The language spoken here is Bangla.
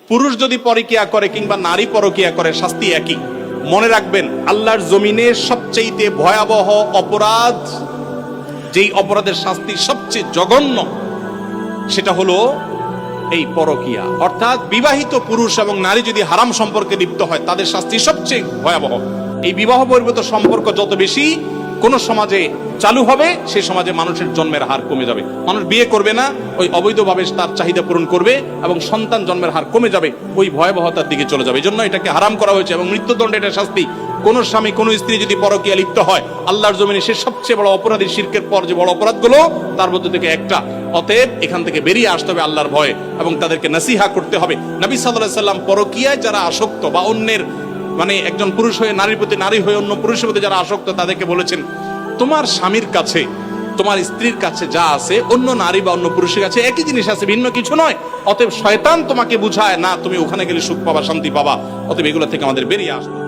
পুরুষ যদি পরকিয়া করে কিংবা নারী পরকিয়া করে শাস্তি একই। মনে রাখবেন, আল্লাহর জমিনে সবচেয়ে ভয়াবহ অপরাধ, যেই অপরাধের শাস্তি সবচেয়ে জঘন্য, সেটা হলো এই পরকিয়া। অর্থাৎ বিবাহিত পুরুষ এবং নারী যদি হারাম সম্পর্কে লিপ্ত হয় তাদের শাস্তি সবচেয়ে ভয়াবহ। এই বিবাহ বহির্ভূত সম্পর্ক যত বেশি কোন সমাজে চালু হবে, সেই সমাজে মানুষের জন্মের হার কমে যাবে। মানুষ বিয়ে করবে না, ওই অবৈধভাবে তার চাহিদা পূরণ করবে এবং সন্তান জন্মের হার কমে যাবে, ওই ভয়াবহতার দিকে চলে যাবে। এই জন্য এটাকে হারাম করা হয়েছে এবং মৃত্যুদণ্ড এটা শাস্তি। কোন স্বামী কোন স্ত্রী যদি পরকীয়া লিপ্ত হয়, আল্লাহর জমিনে সে সবচেয়ে বড় অপরাধী। শিরকের পর যে বড় অপরাধগুলো তার মধ্যে থেকে একটা। অতএব এখান থেকে বেরিয়ে আসতে হবে আল্লাহর ভয়ে এবং তাদেরকে নসিহা করতে হবে। নবী সাল্লাল্লাহু আলাইহি সাল্লাম পরকীয়ায় যারা আসক্ত বা অন্যের একজন পুরুষ হয়ে নারীর প্রতি, নারী হয়ে অন্য পুরুষের প্রতি যারা আসক্ত, তাদেরকে বলেছেন, তোমার স্বামীর কাছে, তোমার স্ত্রীর কাছে যা আছে অন্য নারী বা অন্য পুরুষের কাছে একই জিনিস আছে, ভিন্ন কিছু নয়। অতএব শয়তান তোমাকে বুঝায় না তুমি ওখানে গেলে সুখ পাবা, শান্তি পাবা। অতএব এগুলো থেকে আমাদের বেরিয়ে আসতে।